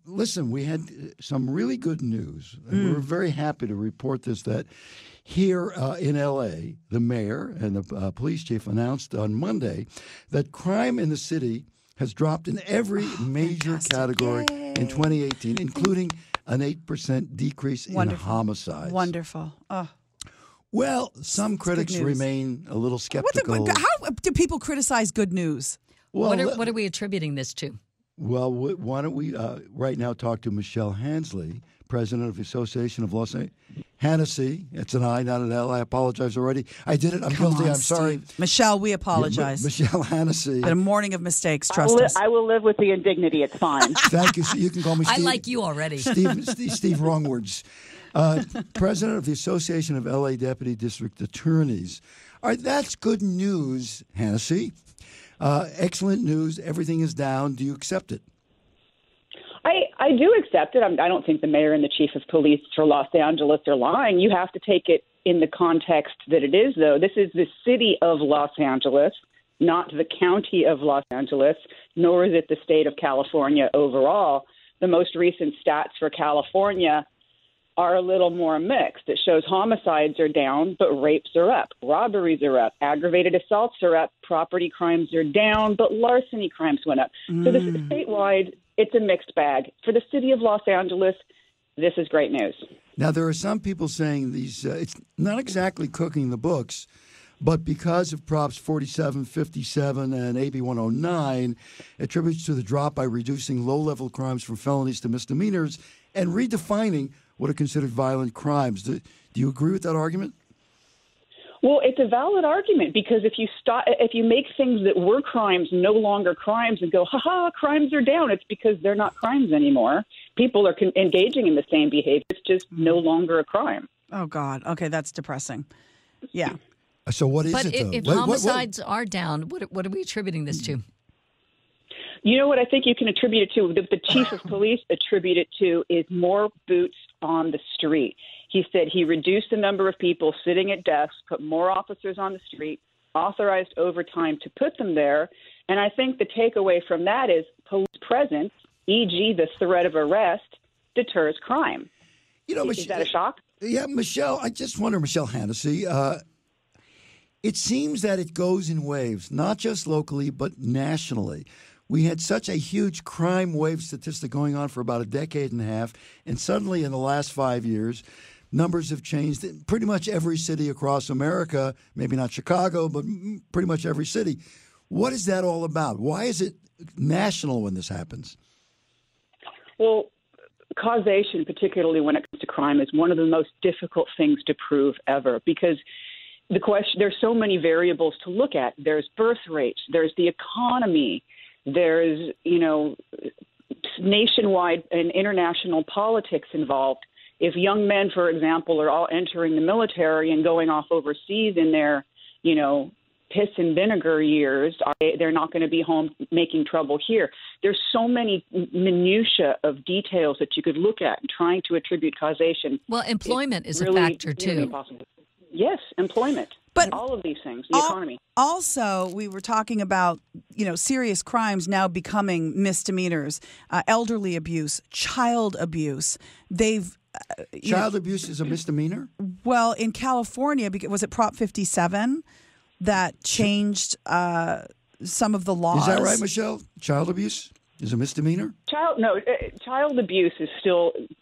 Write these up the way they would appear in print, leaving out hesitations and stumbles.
listen, we had some really good news. And we're very happy to report this, that here in L.A., the mayor and the police chief announced on Monday that crime in the city has dropped in every major category in 2018, including an 8% decrease in homicides. Wonderful. Oh. Well, some critics remain a little skeptical. How do people criticize good news? Well, what are we attributing this to? Well, why don't we right now talk to Michele Hanisee, president of the Association of Los Angeles. Hanise, it's an I, not an L. I apologize already. I did it. I'm guilty. I'm sorry. Michele, we apologize. Michele Hanisee. Been a morning of mistakes. Trust us. I will live with the indignity. It's fine. Thank you. So you can call me Steve. I like you already. Steve Wrongwords. President of the Association of L.A. Deputy District Attorneys. All right, that's good news, Hanise. Excellent news. Everything is down. Do you accept it? I do accept it. I don't think the mayor and the chief of police for Los Angeles are lying. You have to take it in the context that it is, though. This is the city of Los Angeles, not the county of Los Angeles, nor is it the state of California overall. The most recent stats for California are a little more mixed. It shows homicides are down, but rapes are up. Robberies are up. Aggravated assaults are up. Property crimes are down, but larceny crimes went up. So this is statewide. It's a mixed bag. For the city of Los Angeles, this is great news. Now, there are some people saying these. It's not exactly cooking the books, but because of Props 47, 57, and AB 109, attributes to the drop by reducing low-level crimes from felonies to misdemeanors and redefining what are considered violent crimes. Do you agree with that argument? Well, it's a valid argument because if you make things that were crimes no longer crimes and go, crimes are down, it's because they're not crimes anymore. People are engaging in the same behavior. It's just no longer a crime. Oh, God. Okay, that's depressing. Yeah. So what is it, though? If homicides are down, what are we attributing this to? You know what I think you can attribute it to? The chief of police attribute it to is more boots on the street. He said he reduced the number of people sitting at desks, put more officers on the street, authorized overtime to put them there. And I think the takeaway from that is police presence, e.g. the threat of arrest, deters crime. Is that a shock? Yeah, Michele, I just wonder, Michele Hanisee, it seems that it goes in waves, not just locally, but nationally. We had such a huge crime wave statistic going on for about a decade and a half, and suddenly in the last 5 years, numbers have changed in pretty much every city across America, maybe not Chicago, but pretty much every city. What is that all about? Why is it national when this happens? Well, causation, particularly when it comes to crime, is one of the most difficult things to prove ever because there's so many variables to look at. There's birth rates, there's the economy, there's, nationwide and international politics involved. If young men, for example, are all entering the military and going off overseas in their, piss and vinegar years, they're not going to be home making trouble here. There's so many minutiae of details that you could look at and trying to attribute causation. Well, employment is really a factor, too. Impossible. Yes, employment. But all of these things, the economy. Also, we were talking about, serious crimes now becoming misdemeanors, elderly abuse, child abuse. Child abuse is a misdemeanor? Well, in California, was it Prop 57 that changed some of the laws? Is that right, Michele? Child abuse is a misdemeanor? Child abuse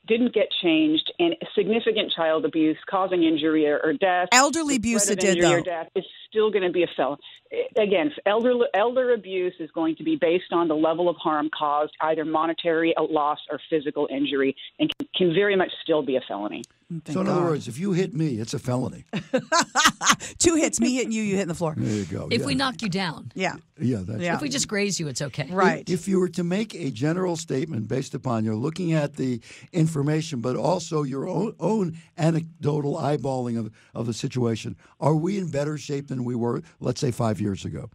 didn't get changed, and significant child abuse causing injury or death. Elderly abuse it did, though. Or death is still going to be a felony. Again, elder abuse is going to be based on the level of harm caused, either monetary loss or physical injury, and can very much still be a felony. So in other words, if you hit me, it's a felony. 2 hits, me hitting you hitting the floor. There you go. If we knock you down. Yeah. Yeah. If we just graze you, it's okay. Right. If you were to make a general statement based upon you're looking at the information, but also your own anecdotal eyeballing of the situation, are we in better shape than we were, let's say, 5 years ago?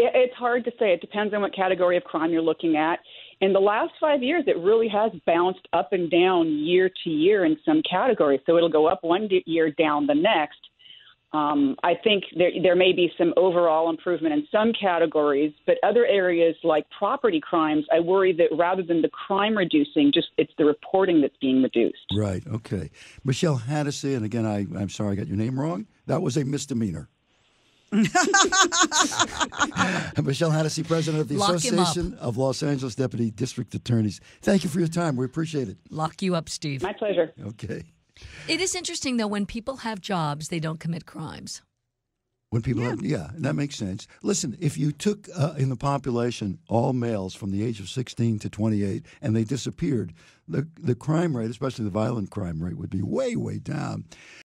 It's hard to say. It depends on what category of crime you're looking at. In the last 5 years, it really has bounced up and down year to year in some categories. So it'll go up one year, down the next. I think there may be some overall improvement in some categories, but other areas like property crimes, I worry that rather than the crime reducing, it's the reporting that's being reduced. Right. Okay. Michele Hanisee, and again, I'm sorry I got your name wrong. That was a misdemeanor. Michele Hanisee, president of the Association of Los Angeles Deputy District Attorneys. Thank you for your time. We appreciate it. Lock you up, Steve. My pleasure. Okay. It is interesting, though, when people have jobs, they don't commit crimes. When people that makes sense. Listen, if you took in the population all males from the age of 16 to 28 and they disappeared, the crime rate, especially the violent crime rate, would be way, way down.